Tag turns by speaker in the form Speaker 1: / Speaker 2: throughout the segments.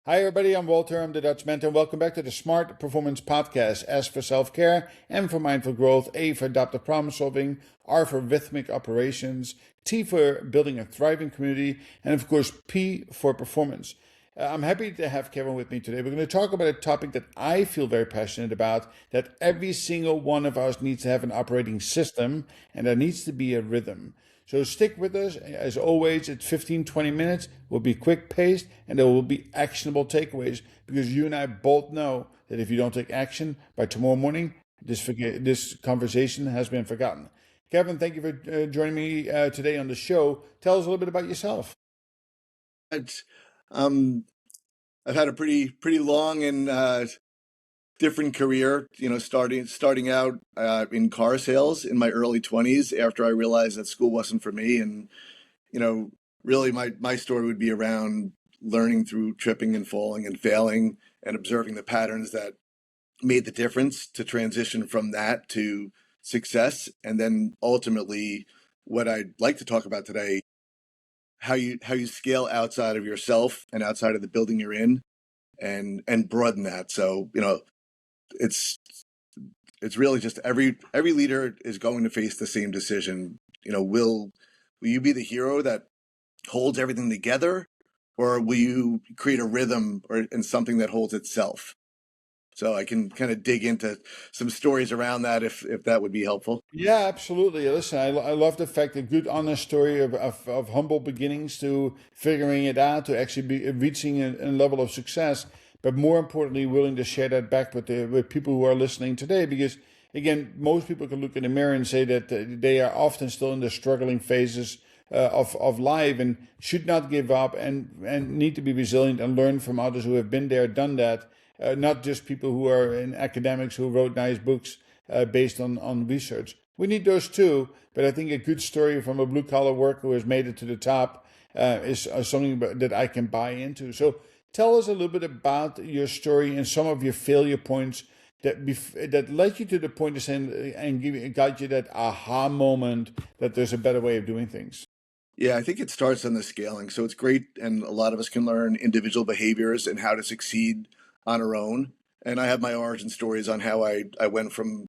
Speaker 1: Hi, everybody. I'm Walter. I'm the Dutch mentor. Welcome back to the S.M.A.R.T Performance Podcast. S for self-care, M for mindful growth, A for adaptive problem solving, R for rhythmic operations, T for building a thriving community, and of course, P for performance. I'm happy to have Kevin with me today. We're going to talk about a topic that I feel very passionate about, that every single one of us needs to have an operating system, and there needs to be a rhythm. So stick with us. As always, it's 15-20 minutes. We'll be quick paced and there will be actionable takeaways because you and I both know that if you don't take action by tomorrow morning, this conversation has been forgotten. Kevin, thank you for joining me today on the show. Tell us a little bit about yourself.
Speaker 2: Um, I've had a pretty long and different career. Starting out in car sales in my early 20s after I realized that school wasn't for me, and really my story would be around learning through tripping and falling and failing and observing the patterns that made the difference to transition from that to success, and then ultimately what I'd like to talk about today, how you scale outside of yourself and outside of the building you're in, and broaden that. So it's really just every leader is going to face the same decision. Will you be the hero that holds everything together, or will you create a rhythm and something that holds itself? So I can kind of dig into some stories around that if that would be helpful.
Speaker 1: Yeah, absolutely. Listen, I love the fact a good, honest story of humble beginnings to figuring it out to actually be reaching a level of success, but more importantly, willing to share that back with people who are listening today. Because again, most people can look in the mirror and say that they are often still in the struggling phases of life and should not give up and need to be resilient and learn from others who have been there, done that. Not just people who are in academics who wrote nice books based on research. We need those too, but I think a good story from a blue collar worker who has made it to the top is something that I can buy into. So tell us a little bit about your story and some of your failure points that led you to the point of saying and got you that aha moment that there's a better way of doing things.
Speaker 2: Yeah, I think it starts on the scaling. So it's great, and a lot of us can learn individual behaviors and how to succeed on our own. And I have my origin stories on how I went from,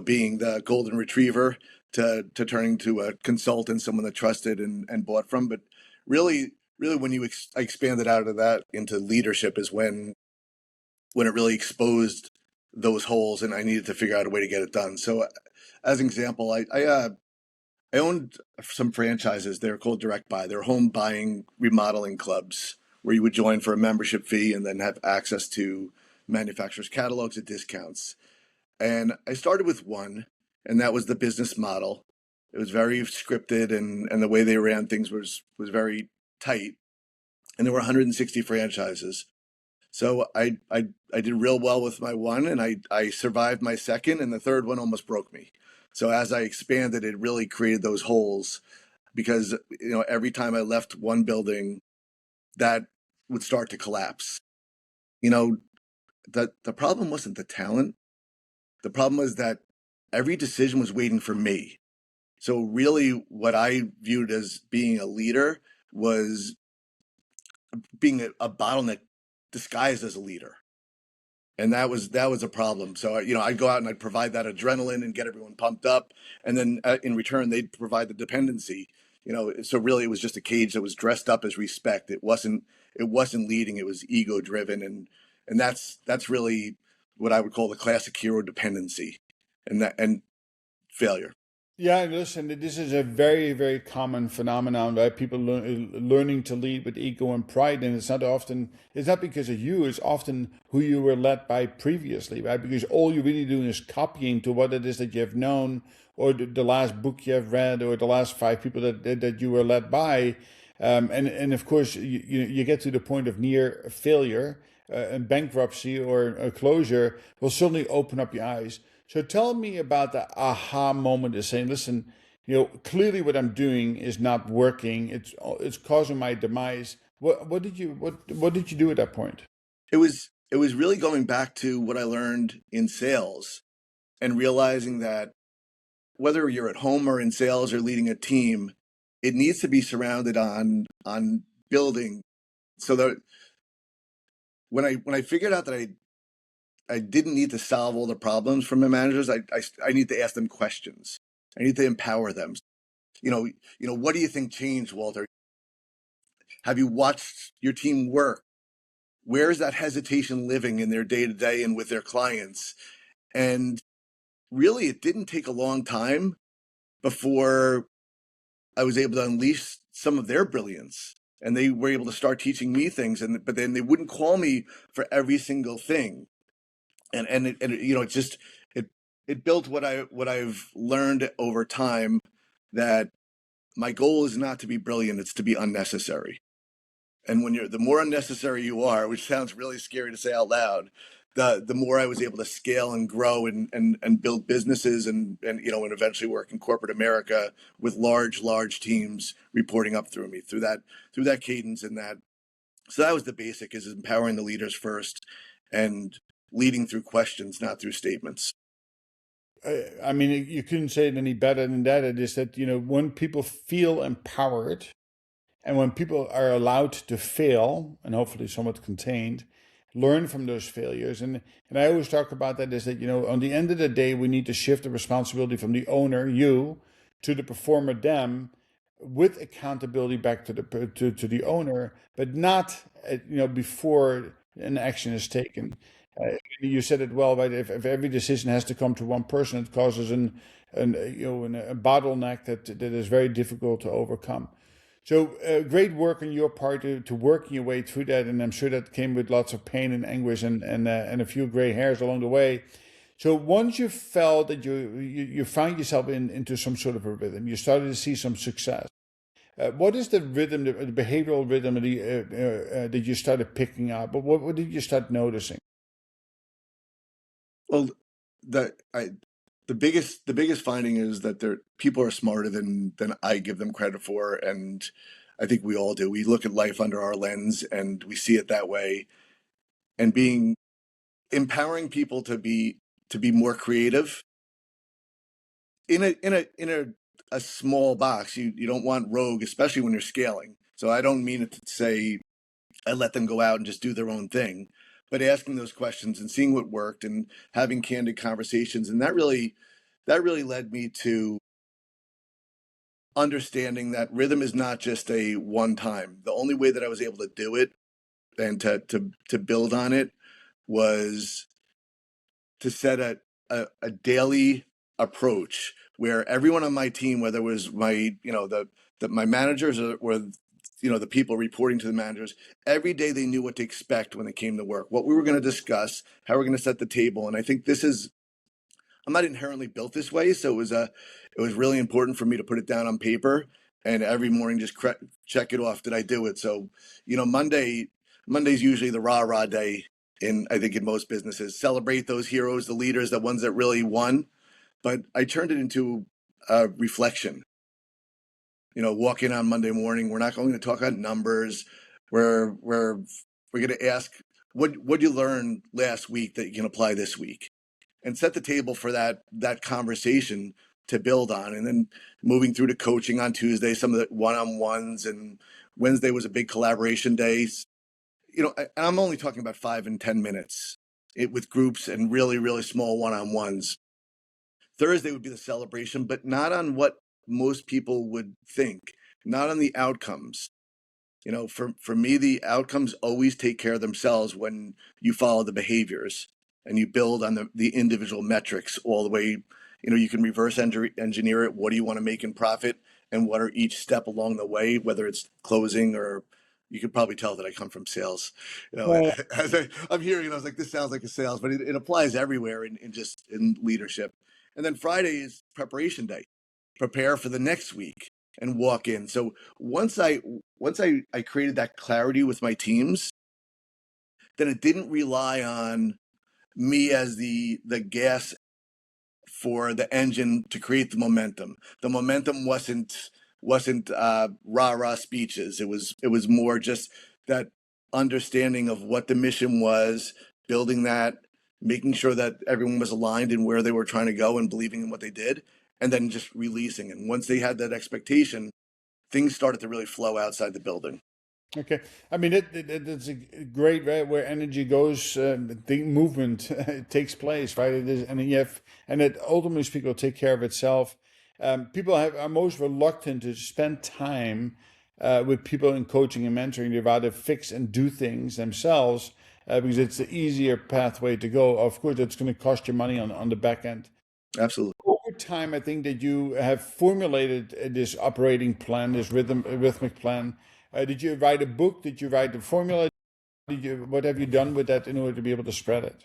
Speaker 2: being the golden retriever to turning to a consultant, someone that trusted and bought from. But really, when I expanded out of that into leadership is when it really exposed those holes, and I needed to figure out a way to get it done. So, as an example, I owned some franchises. They're called direct buy. They're home buying remodeling clubs where you would join for a membership fee and then have access to manufacturers' catalogs at discounts. And I started with one, and that was the business model. It was very scripted, and the way they ran things was very tight. And there were 160 franchises. So I did real well with my one, and I survived my second, and the third one almost broke me. So as I expanded, it really created those holes because every time I left one building, that would start to collapse. That the problem wasn't the talent. The problem was that every decision was waiting for me. So really what I viewed as being a leader was being a bottleneck disguised as a leader. And that was a problem. So I'd go out and I'd provide that adrenaline and get everyone pumped up, and then in return they'd provide the dependency. So really it was just a cage that was dressed up as respect. It wasn't leading. It was ego driven, and that's really what I would call the classic hero dependency, and failure.
Speaker 1: Yeah, listen, this is a very, very common phenomenon, right? People learning to lead with ego and pride, and it's not because of you, it's often who you were led by previously, right? Because all you're really doing is copying to what it is that you have known, or the last book you have read, or the last five people that you were led by. And of course, you get to the point of near failure, and bankruptcy or a closure will certainly open up your eyes. So tell me about the aha moment of saying, listen, clearly what I'm doing is not working. It's causing my demise. What did you do at that point?
Speaker 2: It was really going back to what I learned in sales and realizing that whether you're at home or in sales or leading a team, it needs to be surrounded on building. So that when I figured out that I didn't need to solve all the problems from my managers, I need to ask them questions. I need to empower them. What do you think changed, Walter? Have you watched your team work? Where is that hesitation living in their day to day and with their clients? And really, it didn't take a long time before I was able to unleash some of their brilliance. And they were able to start teaching me things, but then they wouldn't call me for every single thing. It built what I've learned over time, that my goal is not to be brilliant, it's to be unnecessary. And the more unnecessary you are, which sounds really scary to say out loud, the more I was able to scale and grow and build businesses and eventually work in corporate America with large teams reporting up through me through that cadence and that. So that was the basic, is empowering the leaders first and leading through questions, not through statements.
Speaker 1: I mean, you couldn't say it any better than that. It is that, when people feel empowered and when people are allowed to fail and hopefully somewhat contained, learn from those failures. And I always talk about that, is that, on the end of the day, we need to shift the responsibility from the owner, you, to the performer, them, with accountability back to the owner, but not, before an action is taken. You said it well, right? If every decision has to come to one person, it causes a bottleneck that is very difficult to overcome. So great work on your part to working your way through that, and I'm sure that came with lots of pain and anguish and a few gray hairs along the way. So once you felt that you found yourself into some sort of a rhythm, you started to see some success. What is the rhythm, the behavioral rhythm that you started picking up? But what did you start noticing?
Speaker 2: Well, the biggest finding is that people are smarter than I give them credit for, and I think we all do. We look at life under our lens and we see it that way. And empowering people to be more creative in a small box. You don't want rogue, especially when you're scaling. So I don't mean it to say I let them go out and just do their own thing, but asking those questions and seeing what worked and having candid conversations. And that really led me to understanding that rhythm is not just a one time. The only way that I was able to do it and to build on it was to set a daily approach where everyone on my team, whether it was my my managers or the people reporting to the managers, every day they knew what to expect when they came to work, what we were going to discuss, how we're going to set the table. And I think I'm not inherently built this way, so it was really important for me to put it down on paper and every morning just check it off. Did I do it? So Monday's usually the rah day I think in most businesses. Celebrate those heroes, the leaders, the ones that really won. But I turned it into a reflection. Walk in on Monday morning, we're not going to talk about numbers. We're going to ask, what you learn last week that you can apply this week, and set the table for that conversation to build on. And then moving through to coaching on Tuesday, some of the one-on-ones, and Wednesday was a big collaboration day. I'm only talking about 5 and 10 minutes with groups and really, really small one-on-ones. Thursday would be the celebration, but not on what most people would think, not on the outcomes. For me, the outcomes always take care of themselves when you follow the behaviors and you build on the individual metrics all the way. You can reverse engineer it. What do you want to make in profit? And what are each step along the way, whether it's closing or you could probably tell that I come from sales. As I'm hearing, I was like, this sounds like a sales, but it applies everywhere in leadership. And then Friday is preparation day. Prepare for the next week and walk in. So once I created that clarity with my teams, then it didn't rely on me as the gas for the engine to create the momentum. The momentum wasn't rah speeches. It was more just that understanding of what the mission was, building that, making sure that everyone was aligned in where they were trying to go and believing in what they did, and then just releasing. And once they had that expectation, things started to really flow outside the building.
Speaker 1: Okay, I mean it's a great, right, where energy goes, the movement takes place, right? It is, and it ultimately speaking will take care of itself. People are most reluctant to spend time with people in coaching and mentoring. They'd rather fix and do things themselves because it's the easier pathway to go. Of course, it's going to cost you money on the back end.
Speaker 2: Absolutely.
Speaker 1: Over time, I think that you have formulated this operating plan, this rhythmic plan. Did you write a book? Did you write the formula? What have you done with that in order to be able to spread it?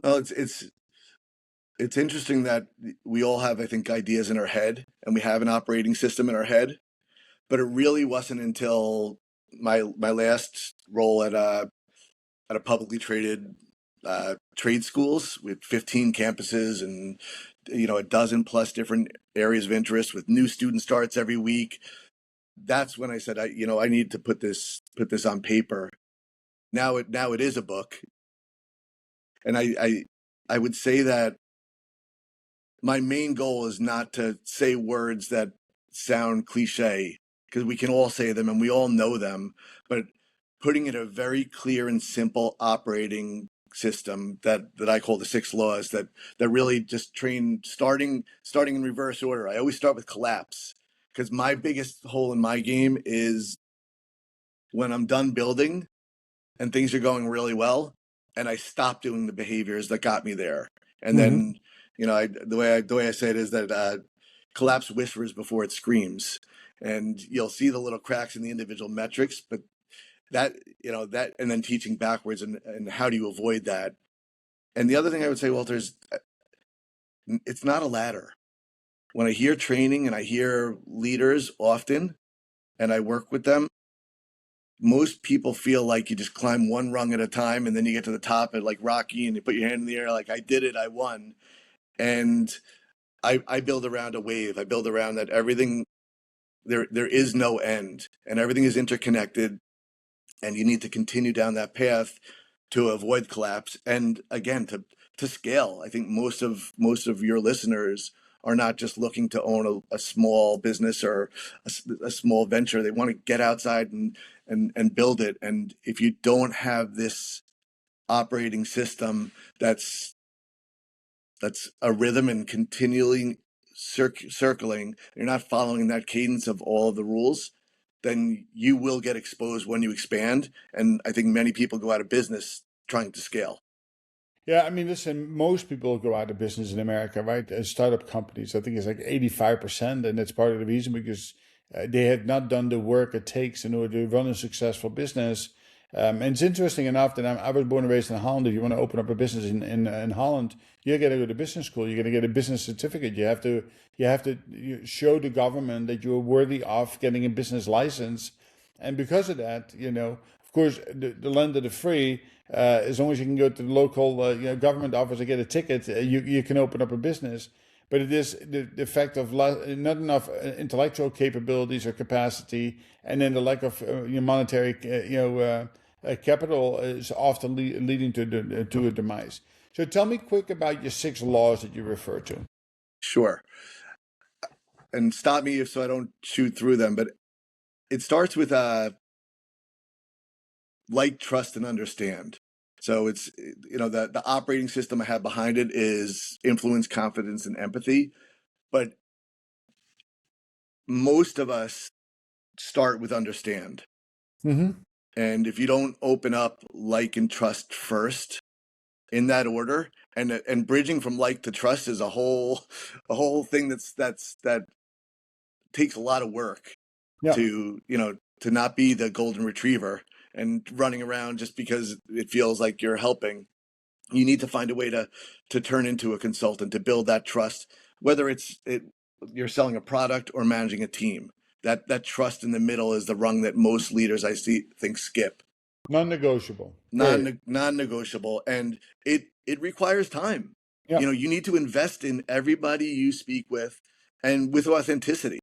Speaker 2: Well, it's interesting that we all have, I think, ideas in our head, and we have an operating system in our head. But it really wasn't until my last role at a publicly traded trade schools with 15 campuses and a dozen plus different areas of interest with new student starts every week. That's when I said, I need to put this on paper. Now it is a book, and I would say that my main goal is not to say words that sound cliche, because we can all say them and we all know them, but putting in a very clear and simple operating system that I call the 6 laws that really just train starting in reverse order. I always start with collapse, because my biggest hole in my game is when I'm done building and things are going really well and I stop doing the behaviors that got me there. And then, the way I say it is that collapse whispers before it screams, and you'll see the little cracks in the individual metrics, but that, and then teaching backwards and how do you avoid that? And the other thing I would say, Walter, is it's not a ladder. When I hear training and I hear leaders often and I work with them, most people feel like you just climb one rung at a time and then you get to the top at like Rocky and you put your hand in the air like, I did it, I won. And I build around a wave. I build around that everything, there is no end, and everything is interconnected, and you need to continue down that path to avoid collapse. And again, to scale. I think most of your listeners are not just looking to own a small business or a small venture. They want to get outside and build it. And if you don't have this operating system that's a rhythm and continually circling, you're not following that cadence of all of the rules, then you will get exposed when you expand. And I think many people go out of business trying to scale.
Speaker 1: Yeah, I mean, listen, most people go out of business in America, right? As startup companies, I think it's like 85%. And that's part of the reason because they have not done the work it takes in order to run a successful business. And it's interesting enough that I was born and raised in Holland. If you want to open up a business in Holland, you got to go to business school. You got to get a business certificate. You have to show the government that you're worthy of getting a business license. And because of that, of course, the land of the free, as long as you can go to the local government office and get a ticket, you can open up a business. But it is the fact of not enough intellectual capabilities or capacity, and then the lack of monetary capital is often leading to a demise. So tell me quick about your 6 laws that you refer to.
Speaker 2: Sure. And stop me so I don't shoot through them, but it starts with like, trust, and understand. So it's, the operating system I have behind it is influence, confidence, and empathy. But most of us start with understand.
Speaker 1: Mm-hmm.
Speaker 2: And if you don't open up like and trust first in that order, and bridging from like to trust is a whole thing that takes a lot of work.
Speaker 1: Yeah.
Speaker 2: To not be the golden retriever and running around just because it feels like you're helping. You need to find a way to turn into a consultant, to build that trust, whether you're selling a product or managing a team. That trust in the middle is the rung that most leaders I think skip.
Speaker 1: Non-negotiable.
Speaker 2: Non-negotiable, and it requires time.
Speaker 1: Yeah.
Speaker 2: You need to invest in everybody you speak with, and with authenticity.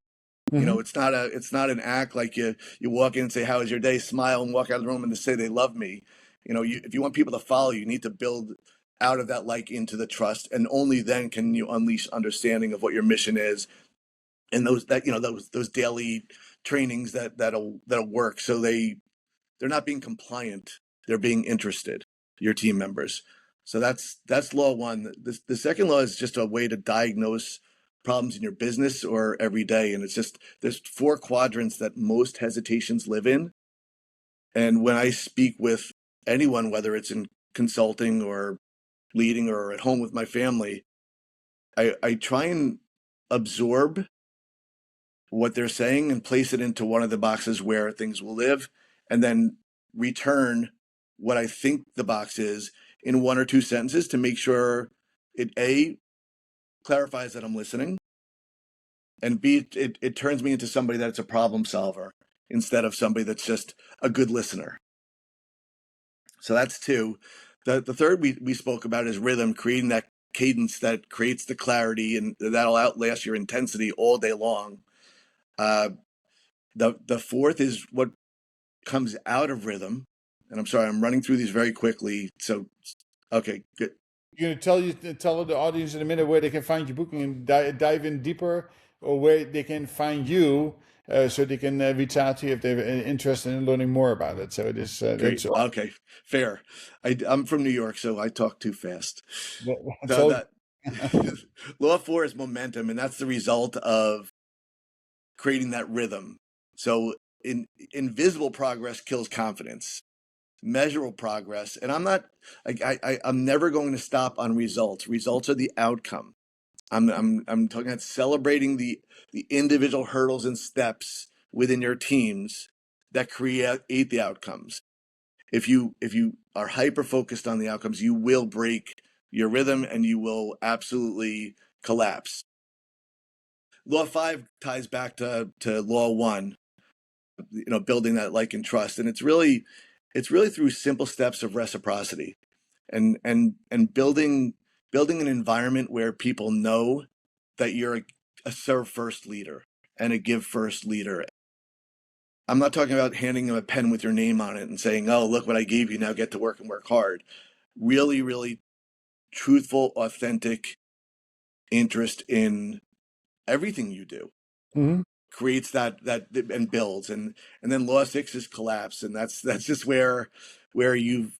Speaker 1: Mm-hmm.
Speaker 2: It's not an act like you walk in and say, "How was your day?" Smile and walk out of the room and to say they love me. If you want people to follow you, need to build out of that like into the trust, and only then can you unleash understanding of what your mission is, and those daily trainings that'll work. So they're not being compliant; they're being interested. Your team members. So that's law one. The second law is just a way to diagnose problems in your business or every day, and it's just there's 4 quadrants that most hesitations live in. And when I speak with anyone, whether it's in consulting or leading or at home with my family, I try and absorb what they're saying and place it into one of the boxes where things will live, and then return what I think the box is in 1 or 2 sentences to make sure it A, clarifies that I'm listening, and B, it turns me into somebody that's a problem solver instead of somebody that's just a good listener. So that's 2. The third we spoke about is rhythm, creating that cadence that creates the clarity, and that'll outlast your intensity all day long. The fourth is what comes out of rhythm. And I'm sorry, I'm running through these very quickly. So, okay, good.
Speaker 1: You're going to tell the audience in a minute where they can find your booking and dive in deeper, or where they can find you, so they can reach out to you if they're interested in learning more about it. So it is
Speaker 2: Great. Okay, fair. I'm from New York, so I talk too fast. Law 4 is momentum, and that's the result of creating that rhythm. So invisible progress kills confidence. Measurable progress, and I'm never going to stop on results. Results are the outcome. I'm talking about celebrating the individual hurdles and steps within your teams that create the outcomes. If you are hyper focused on the outcomes, you will break your rhythm and you will absolutely collapse. Law 5 ties back to law 1, building that like and trust, and it's really through simple steps of reciprocity and building an environment where people know that you're a serve first leader and a give first leader. I'm not talking about handing them a pen with your name on it and saying, oh, look what I gave you, now get to work and work hard. Really, really truthful, authentic interest in everything you do.
Speaker 1: Mm-hmm.
Speaker 2: Creates that and builds, and then law 6 is collapse, and that's just where you've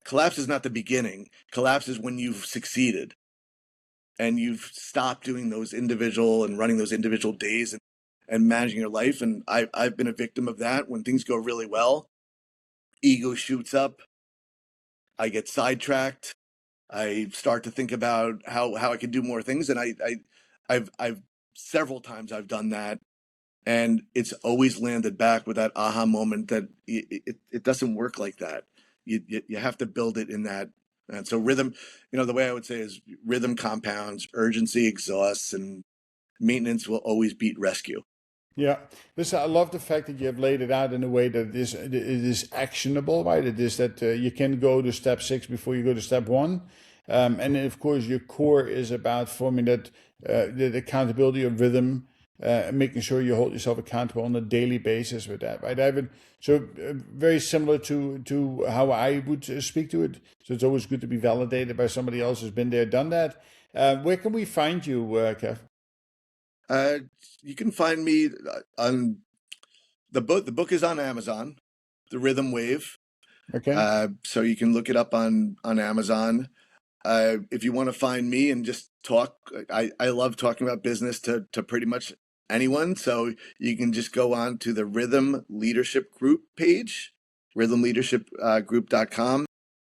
Speaker 2: collapse is not the beginning. Collapse is when you've succeeded and you've stopped doing those individual and running those individual days and managing your life. And I've been a victim of that. When things go really well, ego shoots up, I get sidetracked, I start to think about how I can do more things, and I've several times I've done that, and it's always landed back with that aha moment that it doesn't work like that. You have to build it in that. And so rhythm, the way I would say is rhythm compounds, urgency exhausts, and maintenance will always beat rescue.
Speaker 1: Yeah, listen, I love the fact that you have laid it out in a way that it is actionable, right? It is that you can go to step 6 before you go to step 1. And then, of course, your core is about forming that the accountability of rhythm, making sure you hold yourself accountable on a daily basis with that, right, Ivan? So very similar to how I would speak to it. So it's always good to be validated by somebody else who's been there, done that. Where can we find you, Kev?
Speaker 2: You can find me on the book. The book is on Amazon, The Rhythm Wave.
Speaker 1: Okay.
Speaker 2: So you can look it up on Amazon. If you want to find me and just talk, I love talking about business to pretty much anyone. So you can just go on to the Rhythm Leadership Group page, rhythmleadershipgroup.com.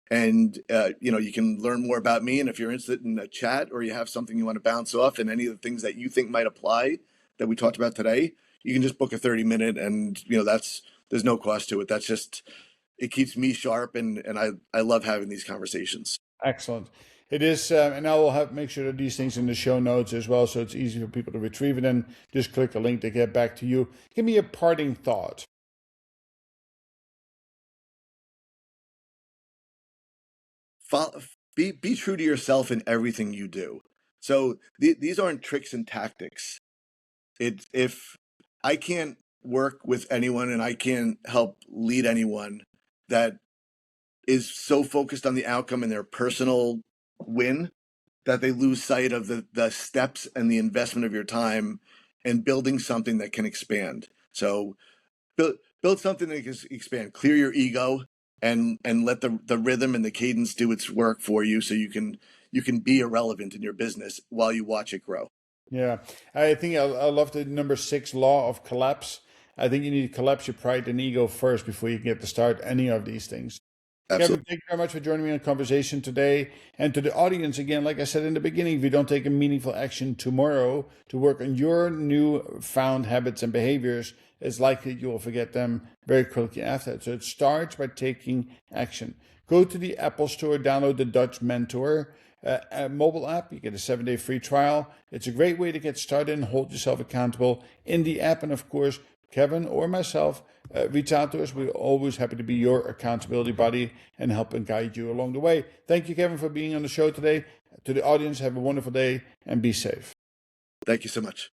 Speaker 2: And, you can learn more about me. And if you're interested in a chat or you have something you want to bounce off and any of the things that you think might apply that we talked about today, you can just book a 30-minute and, there's no cost to it. That's just, it keeps me sharp. And I love having these conversations.
Speaker 1: Excellent. It is, and I will make sure that these things in the show notes as well, so it's easy for people to retrieve it and just click a link to get back to you. Give me a parting thought.
Speaker 2: Be true to yourself in everything you do. So these aren't tricks and tactics. If I can't work with anyone and I can't help lead anyone that is so focused on the outcome and their personal win that they lose sight of the steps and the investment of your time and building something that can expand. So build something that can expand, clear your ego, and let the rhythm and the cadence do its work for you, so you can be irrelevant in your business while you watch it grow.
Speaker 1: Yeah, I think I love the number 6 law of collapse. I think you need to collapse your pride and ego first before you can get to start any of these things.
Speaker 2: Absolutely.
Speaker 1: Kevin, thank you very much for joining me on conversation today. And to the audience, again, like I said in the beginning, if you don't take a meaningful action tomorrow to work on your new found habits and behaviors, it's likely you will forget them very quickly after that. So it starts by taking action. Go to the Apple Store, download the Dutch Mentor mobile app. You get a 7-day free trial. It's a great way to get started and hold yourself accountable in the app. And of course, Kevin or myself, reach out to us. We're always happy to be your accountability buddy and help and guide you along the way. Thank you, Kevin, for being on the show today. To the audience, have a wonderful day and be safe.
Speaker 2: Thank you so much.